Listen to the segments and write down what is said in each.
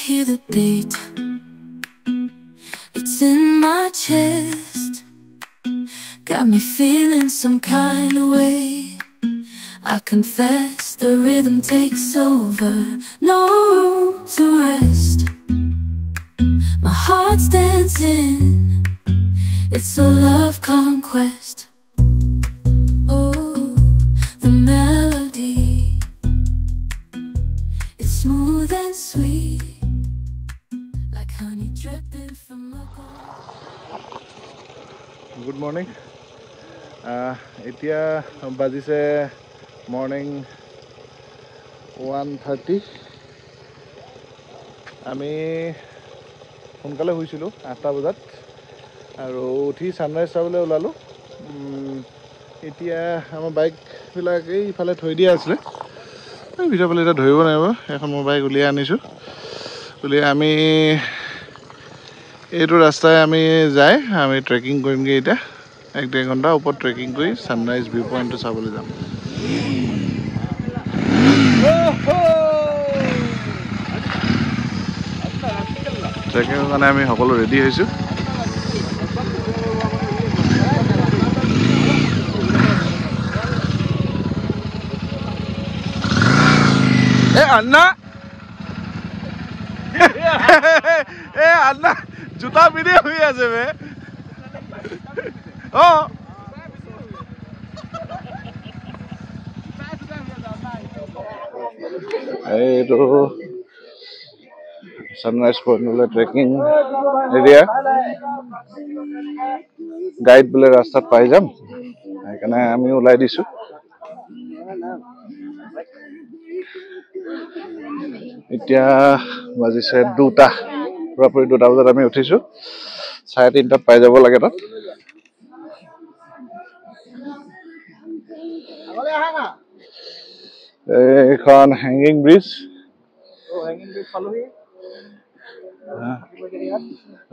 hear the beat. It's in my chest, got me feeling some kind of way. I confess the rhythm takes over, no room to rest. My heart's dancing, it's a love conquest. Oh, the melody, it's smooth and sweet, like honey dripping from a gold. Good morning. Etia bajise morning 1:30. আমি সোনকালে শুইছিলোঁ 8টা বজাত আৰু উঠি sunrise চাবলৈ ওলালোঁ। এতিয়া আমাৰ বাইকবিলাক এইফালে থৈ দিয়া আছিলে, ভিতৰৰ ফালে এতিয়া ধৰিব নোৱাৰিব। এখন মই বাইক উলিয়াই আনিছোঁ। উলিয়াই আমি এইটো ৰাস্তাই আমি যাই আমি ট্ৰেকিং কৰিমগৈ। এতিয়া 1-1.5 ঘণ্টা ওপৰত ট্ৰেকিং কৰি ছানৰাইজ ভিউ পইণ্টটো চাবলৈ যাম। ট্ৰেকিঙৰ কাৰণে আমি সকলো ৰেডি হৈছোঁ। আন্না আন্না জোতা পিন্ধি শুই আছে বে। এইটো ছানৰাইজ পইণ্টলৈ ট্ৰেকিং এৰিয়া। গাইড বোলে ৰাস্তাত পাই যাম, সেইকাৰণে আমি ওলাই দিছোঁ। এতিয়া বাজিছে 2টা, পুৰাপুৰি 2টা বজাত আমি উঠিছোঁ। 3:30 পাই যাব লাগে তাত। এইখন হেংগিং ব্ৰিজ।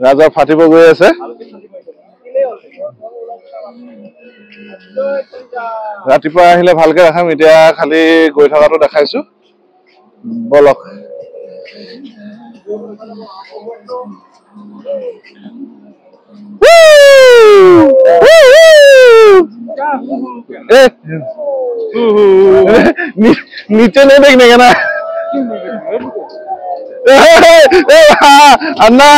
ৰাজা ফাটিব গৈ আছে। ৰাতিপুৱা আহিলে ভালকে ৰাখাম, এতিয়া খালি গৈ থকাটো দেখাইছোঁ। বলক नीचे नहीं देखने का ना। अन्ना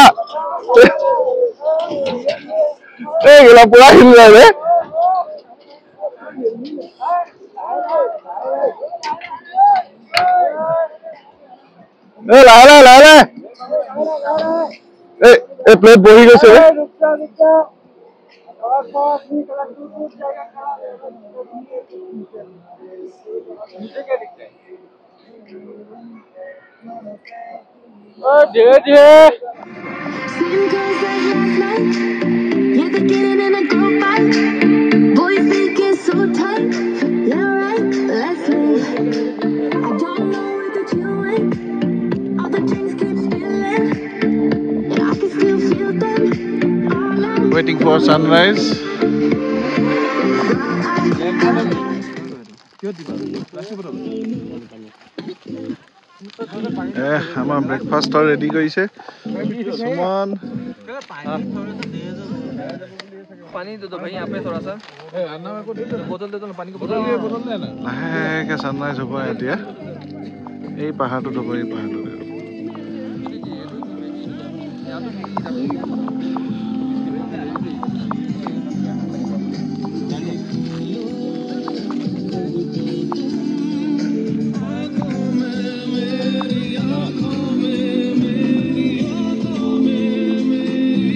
गला पूरा हिल रहा है। लाला लाला ए प्लेट बही गई से waiting for sunrise. हमारा ब्रेकफास्ट रेडी करिसे सुमन। पानी दे दो भाई यहाँ पे थोड़ा सा। अन्ना मेरे को दे दो बोतल, दे दो पानी की बोतल देना। लाहेके सनराइज হ'ব এতিয়া। এই পাহাৰটো হ'ব, এই পাহাৰটো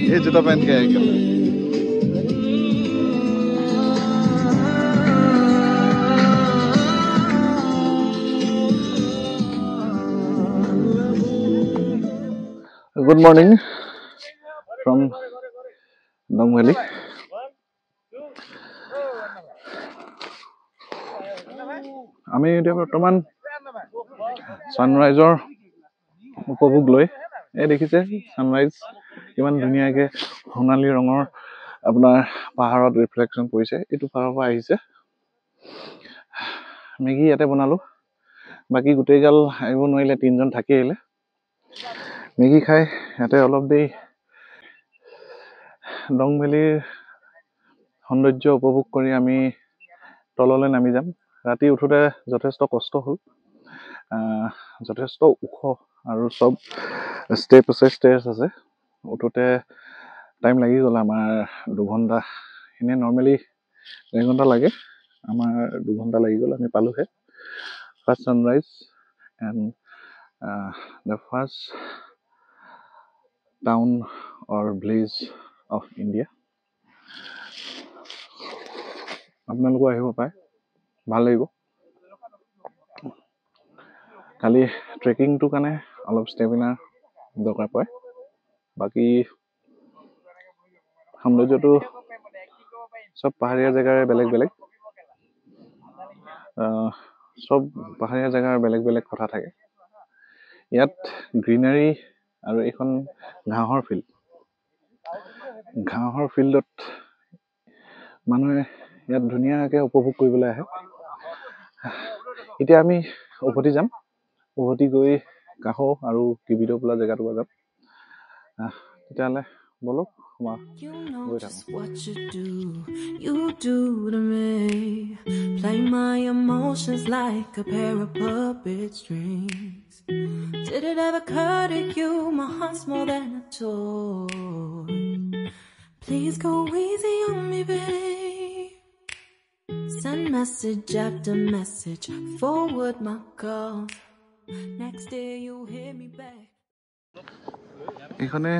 ये जूता पहन के आएगा। Good morning from Dong Valley. আমি এতিয়া বৰ্তমান ছানৰাইজৰ উপভোগ লৈ এই দেখিছে ছানৰাইজ কিমান ধুনীয়াকে সোণালী ৰঙৰ আপোনাৰ পাহাৰত ৰিফ্লেকশ্যন পৰিছে। এইটো পাহাৰৰ পৰা আহিছে। মেগী ইয়াতে বনালো, বাকি গোটেই গাল আহিব নোৱাৰিলে, 3জন থাকি আহিলে। মেগী খাই ইয়াতে অলপ দেৰি ডং ভেলীৰ সৌন্দৰ্য উপভোগ কৰি আমি তললৈ নামি যাম। ৰাতি উঠোতে যথেষ্ট কষ্ট হ'ল, যথেষ্ট ওখ আৰু চব ষ্টেপছ আছে। উঠোতে টাইম লাগি গ'ল আমাৰ 2 ঘণ্টা। এনে নৰ্মেলি 1 ঘণ্টা লাগে, আমাৰ 2 ঘণ্টা লাগি গ'ল। আমি পালোহে first sunrise and the first town or village of India. আপোনালোকো আহিব পাৰে, ভাল লাগিব। খালি ট্ৰেকিংটোৰ কাৰণে অলপ ষ্টেমিনাৰ দৰকাৰ পৰে, বাকী সৌন্দৰ্যটো চব পাহাৰীয়া জেগাৰে বেলেগ বেলেগ, চব পাহাৰীয়া জেগাৰ বেলেগ বেলেগ কথা থাকে। ইয়াত গ্ৰীনাৰী আৰু এইখন ঘাঁহৰ ফিল্ডত মানুহে ইয়াত ধুনীয়াকৈ উপভোগ কৰিবলৈ আহে। এতিয়া আমি উভতি যাম, উভতি গৈ কাহো আৰু কিবিটো বোলা জেগাটোলৈ যাম। তেতিয়াহ'লে বলক You know just what you do to me. Play my emotions like a pair of puppet strings. Did it ever occur to you my heart's more than a toy? Please go easy on me, babe. Send message after message, forward my calls. Next day you hear me back. এইখনে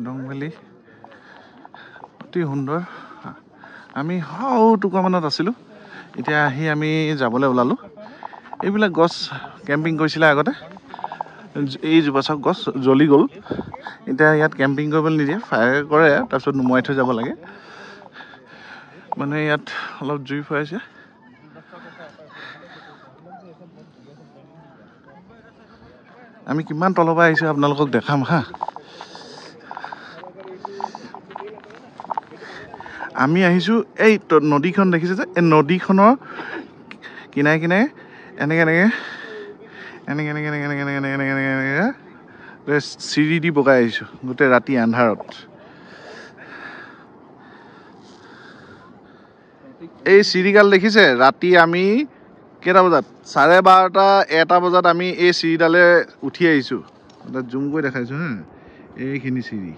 ডং valley, অতি সুন্দৰ। আমি টুকুৰামানত আছিলোঁ, এতিয়া আহি আমি যাবলৈ ওলালোঁ। এইবিলাক গছ কেম্পিং কৰিছিলে আগতে, এই জোপাচক গছ জ্বলি গ'ল। এতিয়া ইয়াত কেম্পিং কৰিবলৈ নিদিয়ে, ফায়াৰ কৰে তাৰপিছত নুমুৱাই থৈ যাব লাগে। মানে ইয়াত অলপ জুই ফুৱাইছে। আমি কিমান তলৰ পৰা আহিছোঁ আপোনালোকক দেখাম হা। আমি আহিছোঁ এই নদীখন দেখিছে যে, এই নদীখনৰ কিনাৰে কিনাৰে এনেকৈ চিৰি দি বগাই আহিছোঁ গোটেই ৰাতি আন্ধাৰত। এই চিৰিডাল দেখিছে, ৰাতি আমি কেইটা বজাত, 12:30 1টা বজাত আমি এই চিৰিডালে উঠি আহিছোঁ। জুম কৰি দেখাইছোঁ হা, এইখিনি চিৰি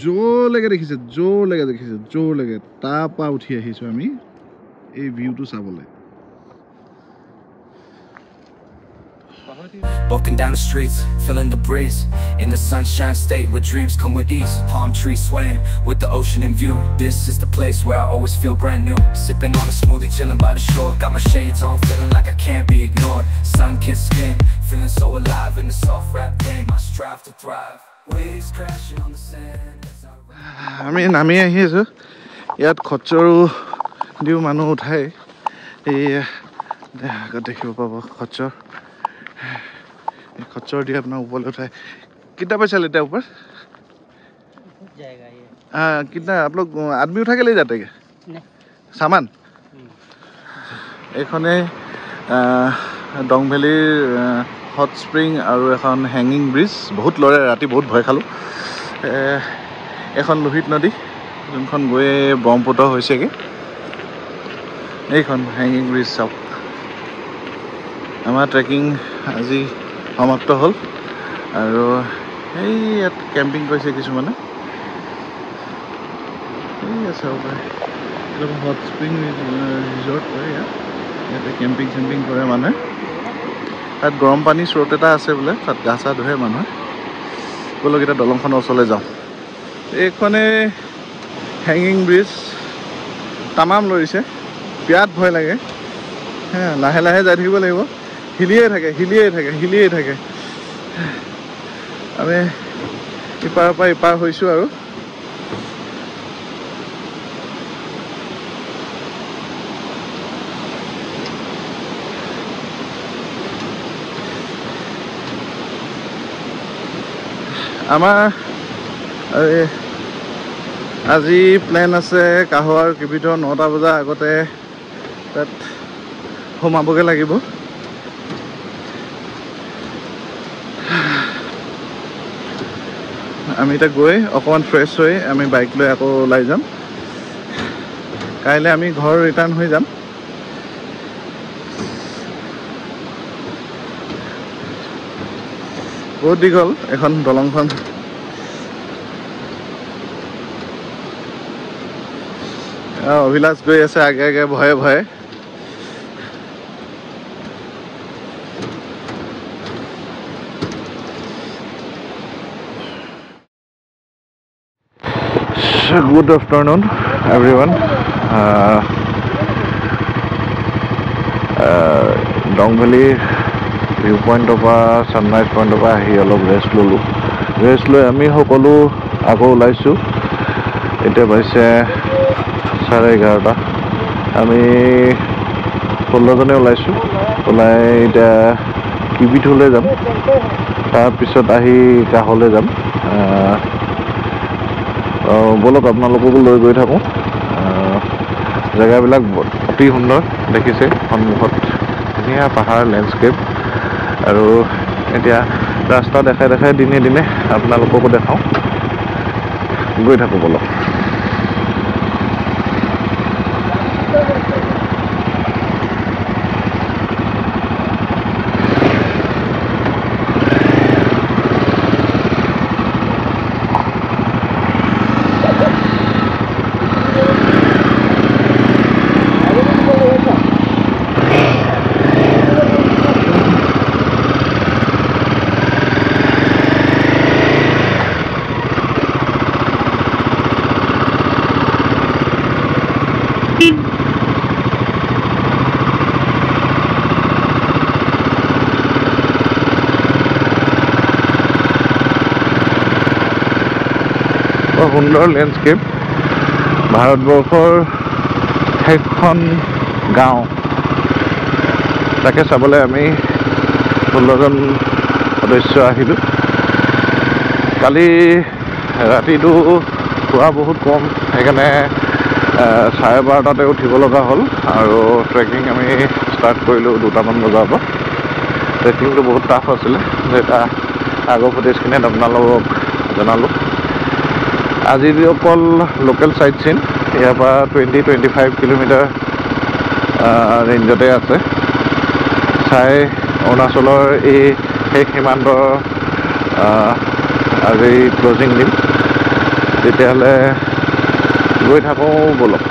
য'লৈকে দেখিছে, য'লৈকে তাৰপৰা উঠি আহিছোঁ আমি এই ভিউটো চাবলৈ। Walking down the streets, feeling the breeze. In the sunshine state where dreams come with ease. Palm trees swaying with the ocean in view. This is the place where I always feel brand new. Sipping on a smoothie, chilling by the shore. Got my shades on, feeling like I can't be ignored. Sun-kissed skin, feeling so alive in the soft rap game. I strive to thrive. Waves crashing on the sand. আমি নামি আহি আছোঁ। ইয়াত খচ্চৰো দিও মানুহ উঠাই, এই দেখিব পাব খচ্চৰ। खच्चर दिए अपना ऊपर उठाए। कितना पैसा लेते हैं ऊपर? हाँ, कितना आप लोग आदमी उठा के ले जाते हैं क्या? सामान एखने डং भेलीर हट स्प्रिंग और एखन हैंगिंग ब्रिज बहुत लरे राति बहुत भय खालो। एखन लोहित नदी जोनखन गए ब्रह्मपुत्र होइसेगे, एखन हैंगिंग ब्रिज सब। आमार ट्रेकिंग আজি समाप्त हल और यात कैम्पिंग कैसे किसुमाने हट स्प्रिंग रिजर्ट इतना कैम्पिंग चेम्पिंग करे माने तक गरम पानी स्रोत एटा आछे बोले तक गा चा धुए मानुहे। बोलक इतना दलंखনৰ ওচৰলৈ যাওঁ। এইখনে हैंगिंग ब्रिज तामाम लरिছে, बिराट भय लागे। लाहे लाहे যাই থাকিব লাগিব, हिलिए থাকে। আমি ইপাৰৰ পৰা ইপাৰ হৈছোঁ আৰু আমাৰ আজি প্লেন আছে কাহো আৰু কিবিধৰ 9টা বজাৰ আগতে তাত সোমাবগে লাগিব। আমি এতিয়া গৈ অকণমান ফ্ৰেছ হৈ আমি বাইক লৈ আকৌ ওলাই যাম কাইলৈ আমি ঘৰ ৰিটাৰ্ণ হৈ যাম বহুত দীঘল এখন দলংখন অভিলাষ গৈ আছে আগে আগে ভয়ে ভয়ে Good afternoon, everyone. Dong Valley view point পৰা sunrise point পৰা আহি অলপ ৰেষ্ট ল'লোঁ ৰেষ্ট লৈ আমি সকলো আকৌ ওলাইছোঁ এতিয়া পাইছে 11:30 আমি 16 জনে ওলাইছোঁ ওলাই এতিয়া কিবিথলৈ যাম তাৰপিছত আহি কাহলৈ যাম বলক আপোনালোককো লৈ গৈ থাকোঁ জেগাবিলাক অতি সুন্দৰ দেখিছে সন্মুখত ধুনীয়া পাহাৰ লেণ্ডস্কেপ আৰু এতিয়া ৰাস্তা দেখাই দেখাই দিনে দিনে আপোনালোককো দেখাওঁ গৈ থাকোঁ বলক সুন্দৰ লেণ্ডস্কেপ ভাৰতবৰ্ষৰ সেইখন গাঁও তাকে চাবলৈ আমি 16জন সদস্য আহিলোঁ কালি ৰাতিটো খোৱা বহুত কম সেইকাৰণে 12:30 উঠিব লগা হ'ল আৰু ট্ৰেকিং আমি ষ্টাৰ্ট কৰিলোঁ 2টামান বজাৰ পৰা ট্ৰেকিংটো বহুত টাফ আছিলে যেটা আগৰ ফুটেজখিনি আপোনালোকক জনালোঁ আজি অকল লোকেল চাইট চিন ইয়াৰ পৰা 20-25 কিলোমিটাৰ ৰেঞ্জতে আছে চাই অৰুণাচলৰ এই শেষ সীমান্তৰ আজি ক্লজিং দিম তেতিয়াহ'লে গৈ থাকোঁ বলক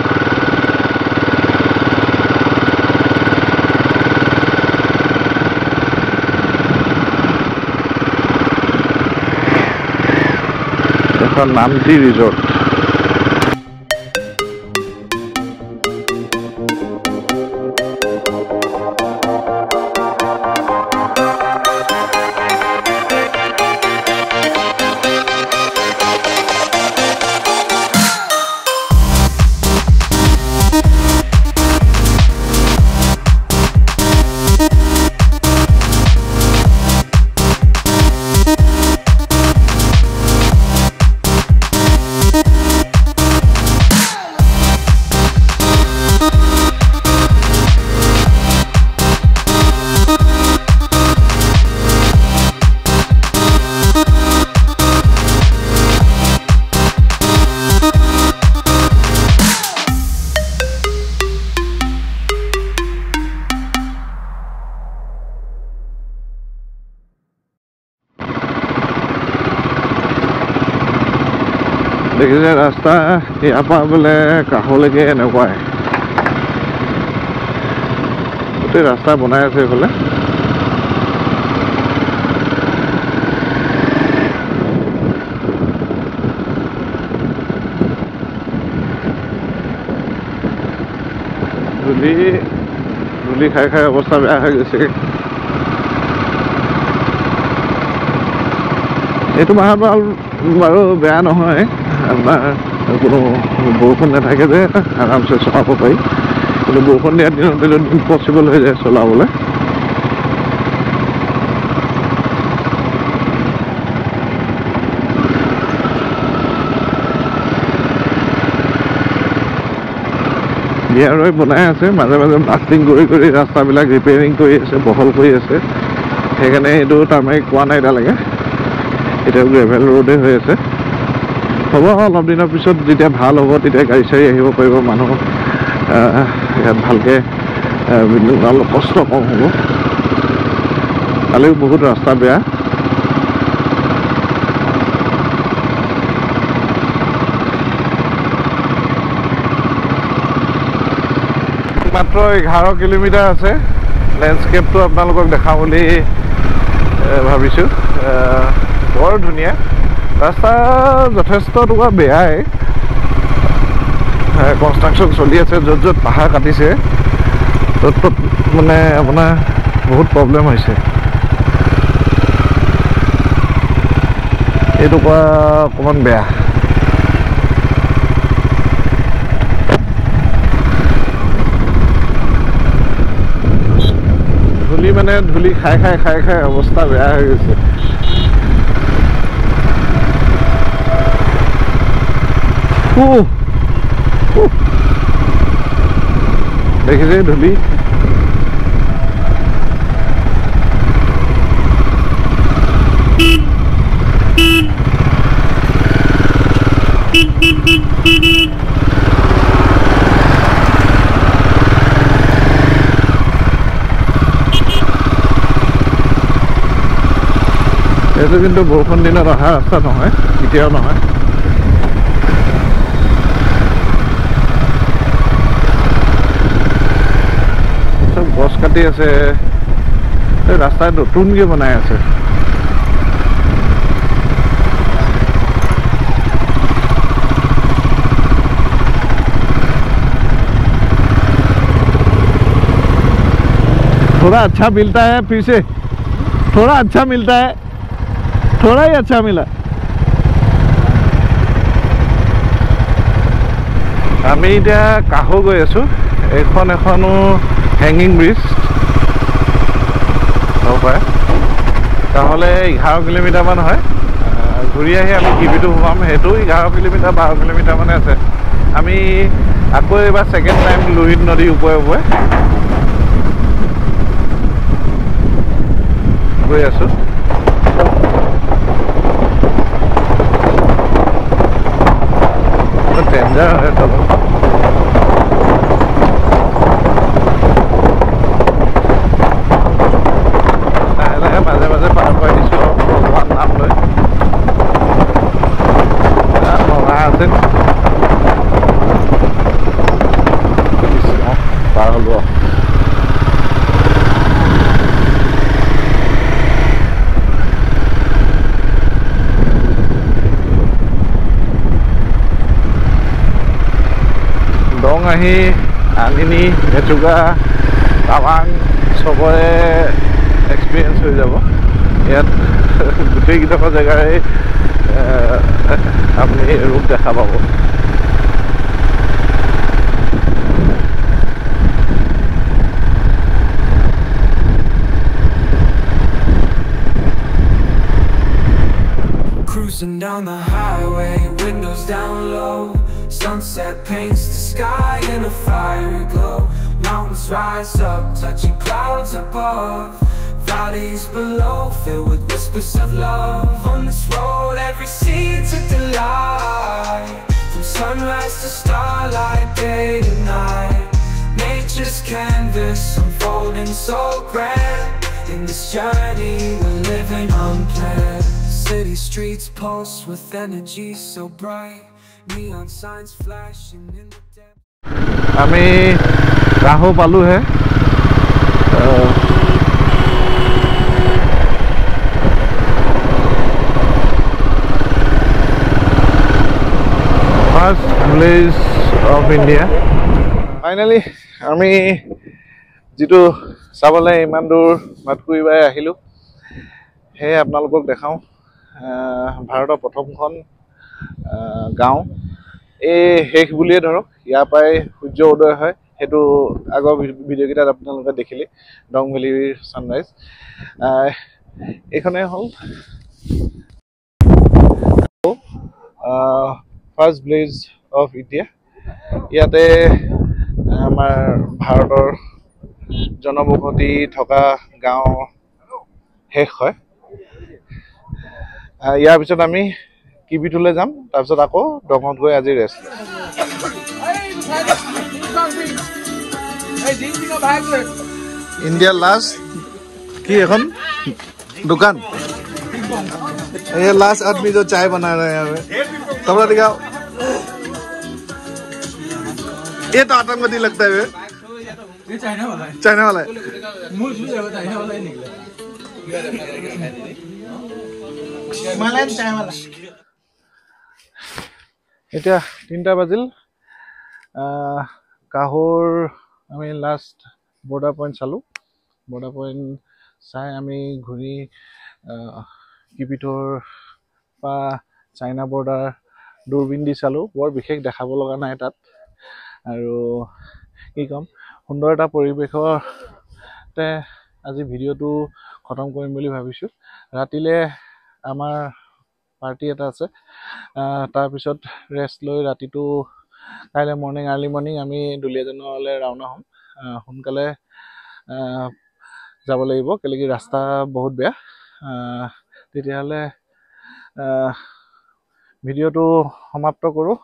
এখন নামটি ৰিজৰ্ট দেখিছে ৰাস্তা ইয়াৰ পৰা বোলে কাষলৈকে এনেকুৱাই গোটেই ৰাস্তা বনাই আছে এইফালে ধূলি খাই খাই অৱস্থা বেয়া হৈ গৈছে এইটো মাহত বাৰু বেয়া নহয় আপোনাৰ কোনো বৰষুণ নাথাকে যে আৰামছে চলাব পাৰি কিন্তু বৰষুণ দিয়াৰ দিনতে যদি ইম্পচিবল হৈ যায় চলাবলৈ DRY বনাই আছে মাজে মাজে ব্লাষ্টিং কৰি কৰি ৰাস্তাবিলাক ৰিপেয়াৰিং কৰি আছে বহল কৰি আছে সেইকাৰণে এইটো টাৰ্মাৰিক কোৱা নাই এতিয়ালৈকে এতিয়া গ্ৰেভেল ৰোডে হৈ আছে হ'ব অলপ দিনৰ পিছত যেতিয়া ভাল হ'ব তেতিয়া গাড়ী চাড়ী আহিব পাৰিব মানুহ ইয়াত ভালকৈ অলপ কষ্ট কম হ'ব কালিও বহুত ৰাস্তা বেয়া মাত্ৰ 11 কিলোমিটাৰ আছে লেণ্ডস্কেপটো আপোনালোকক দেখাওঁ বুলি ভাবিছোঁ বৰ ধুনীয়া ৰাস্তা যথেষ্ট টুকুৰা বেয়াই কনষ্ট্ৰাকশ্যন চলি আছে য'ত য'ত পাহাৰ কাটিছে ত'ত ত'ত মানে আপোনাৰ বহুত প্ৰব্লেম হৈছে এই টুকুৰা অকণমান বেয়া ধূলি মানে ধূলি খাই অৱস্থা বেয়া হৈ গৈছে দেখিছে ধূলি এইটো কিন্তু বৰষুণ দিনত অহা ৰাস্তা নহয় কেতিয়াও নহয় চব গছ কাটি আছে এই ৰাস্তা নতুনকৈ বনাই আছে थोड़ा अच्छा मिलता है फिर से थोड़ा अच्छा मिलता है थोड़ा ही अच्छा मिला আমি এতিয়া কাহো গৈ আছোঁ এখনো হেংগিং ব্ৰিজ হ'ব পাৰে তাহলে 11 কিলোমিটাৰমান হয় ঘূৰি আহি আমি কিবিটো সোমাম সেইটো 11 কিলোমিটাৰ 12 কিলোমিটাৰ মানে আছে আমি আকৌ এবাৰ সেকেন্ড টাইম লোহিত নদী ওপৰে গৈ আছোঁ डेंजर है सब মাজে মাজে পাৰ কৰি দিছোঁ ভগৱান নাম লৈ মৰা আছে পাৰ হ'ব আহি আনিনি মেচুকা টাৱাং চবৰে এক্সপিৰিয়েঞ্চ হৈ যাব ইয়াত গোটেইকেইডোখৰ জেগাৰে আপুনি ৰূপ দেখা পাব Cruising down the highway, windows down low. Sunset paints the sky in a fiery glow. Mountains rise up, touching clouds above. Valleys below, filled with whispers of love. On this road, every seed's a delight. From sunrise to starlight, day to night. Nature's canvas unfolding so grand. In this journey, we're living unplanned. City streets pulse with energy so bright. Neon signs flashing in the depth. আমি কাহো পালো হে first village of India finally আমি যিটো চাবলৈ ইমান দূৰ মাতকুৰিবাই আহিলোঁ সেয়ে আপোনালোকক দেখাওঁ ভাৰতৰ প্ৰথমখন গাঁও এই শেষ বুলিয়ে ধৰক ইয়াৰ পৰাই সূৰ্য উদয় হয় সেইটো আগৰ ভিডিঅ'কেইটাত আপোনালোকে দেখিলে ডং ভেলীৰ ছানৰাইজ এইখনে হ'ল ফাৰ্ষ্ট ভিলেজ অফ ইণ্ডিয়া ইয়াতে আমাৰ ভাৰতৰ জনবসতি থকা গাঁও শেষ হয় ইয়াৰ পিছত আমি কিবিটোলৈ যাম তাৰপিছত আকৌ দঙত গৈ আজি ৰেষ্ট इंडिया लास्ट की এখন दुकान ये लास्ट आदमी जो चाय बना रहे हैं यहाँ पे कपड़ा दिखाओ ये तो आतंकवादी लगता है ये चाइना वाला है हिमालयन चाय वाला এতিয়া 3টা বাজিল কাহৰ আমি লাষ্ট বৰ্ডাৰ পইণ্ট চালো বৰ্ডাৰ পইণ্ট চাই আমি ঘূৰি কিবিটোৰ পা চাইনা বৰ্ডাৰ দূৰবীন দি চালো বৰ বিশেষ দেখাব লগা নাই তাত আৰু কি কম সুন্দৰ এটা পৰিৱেশতে আজি ভিডিঅ'টো খতম কৰিম বুলি ভাবিছো ৰাতিলে আমাৰ পাৰ্টি এটা আছে তাৰ পিছত ৰেষ্ট লৈ ৰাতিটো কাইলৈ মৰ্নিং আৰ্লি মৰ্নিং আমি দুলিয়াজানলৈ ৰাওনা হ'ম সোনকালে যাব লাগিব কেলেকি ৰাস্তা বহুত বেয়া তেতিয়াহ'লে ভিডিঅ'টো সমাপ্ত কৰোঁ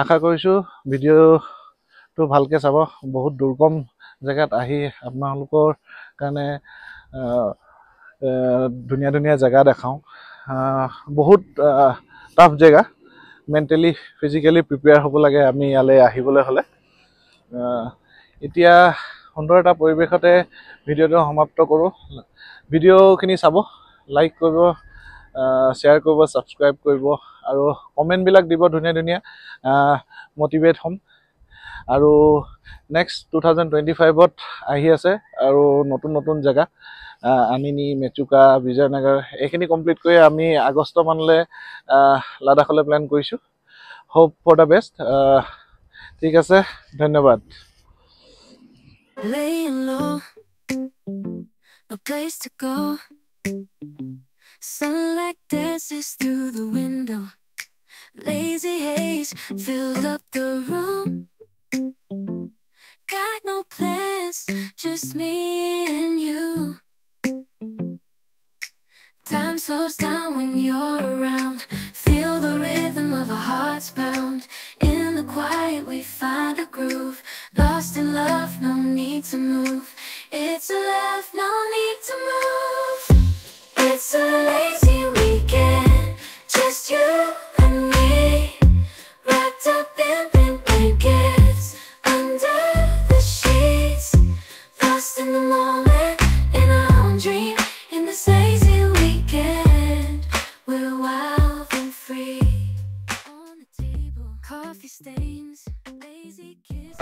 আশা কৰিছোঁ ভিডিঅ'টো ভালকৈ চাব বহুত দুৰ্গম জেগাত আহি আপোনালোকৰ কাৰণে ধুনীয়া ধুনীয়া জেগা দেখাওঁ বহুত টাফ জেগা মেণ্টেলি ফিজিকেলি প্ৰিপেয়াৰ হ'ব লাগে আমি ইয়ালৈ আহিবলৈ হ'লে এতিয়া সুন্দৰ এটা পৰিৱেশতে ভিডিঅ'টো সমাপ্ত কৰোঁ ভিডিঅ'খিনি চাব লাইক কৰিব শ্বেয়াৰ কৰিব ছাবস্ক্ৰাইব কৰিব আৰু কমেণ্টবিলাক দিব ধুনীয়া ধুনীয়া মটিভেট হ'ম আৰু নেক্সট 2025ত আহি আছে আৰু নতুন নতুন জেগা আনিনি মেচুকা বিজয়নগৰ এইখিনি কমপ্লিট কৰি আমি আগষ্ট মানলৈ লাডাখলৈ প্লেন কৰিছোঁ হোপ ফৰ দ্য বেষ্ট ঠিক আছে ধন্যবাদ Laying low, no place to go. Sunlight dances through the window. Lazy haze filled up the room. Got no plans, just me and you. Time slows down when you're around. Feel the rhythm of our hearts pound. In the quiet we find a groove. Lost in love, no need to move. It's a love, no need to move. It's a lazy weekend, just you and me. Wrapped up in pink blankets, under the sheets. Lost in the moment, in our own dream. In this lazy weekend, we're wild and free. On the table, coffee stains, lazy kisses.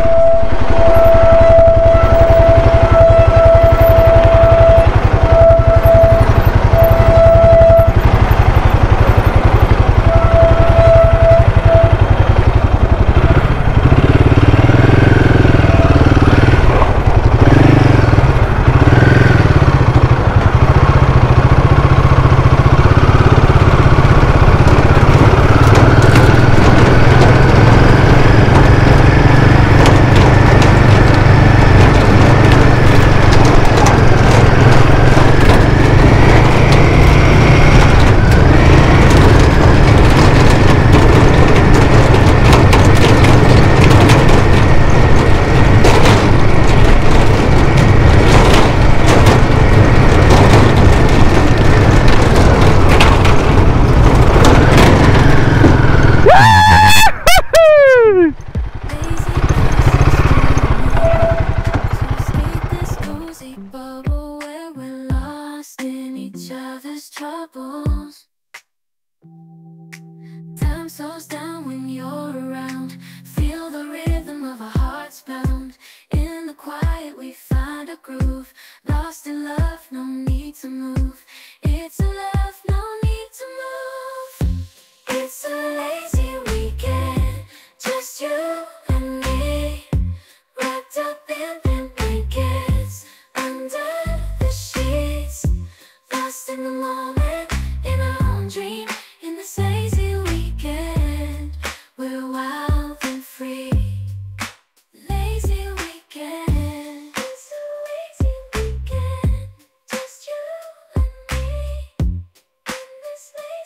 This way.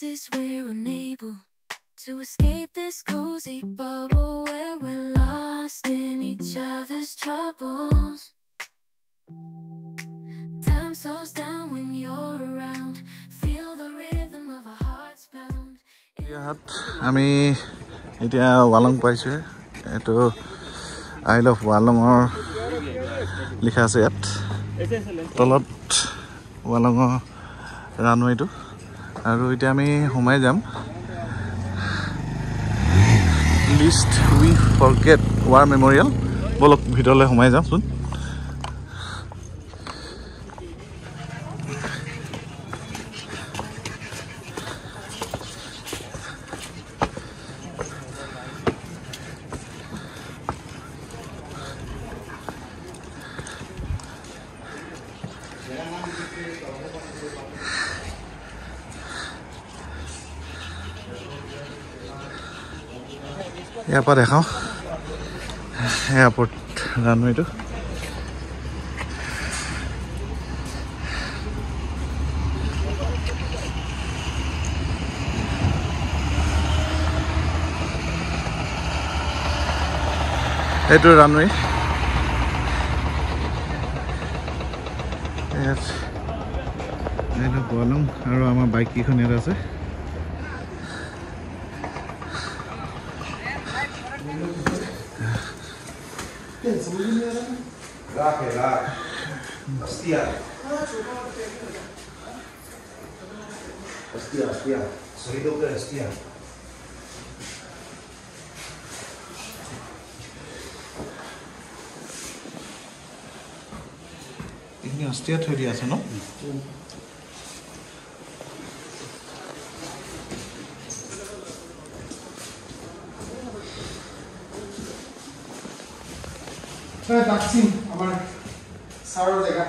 places we're unable to escape this cozy bubble where we're lost in each other's troubles. Time slows down when you're around. Feel the rhythm of our hearts pound. আমি এতিয়া ৱালং পাইছোঁ এইটো I love ৱালঙৰ লিখা আছে ইয়াত তলত ৱালঙৰ ৰানৱেটো আৰু এতিয়া আমি সোমাই যাম লিষ্ট উই ফৰগেট ৱাৰ মেমৰিয়েল বলক ভিতৰলৈ সোমাই যামচোন ইয়াৰ পৰা দেখাওঁ এয়াৰপৰ্ট ৰানৱেটো এইটো ৰানৱে ইয়াত এইটো ৱালং আৰু আমাৰ বাইক কেইখন ইয়াত আছে Hostia. Sonido que hostia. এইখিনি হস্তিয়া থৈ দিয়া আছে ন তাকসিম আমার সারো জায়গা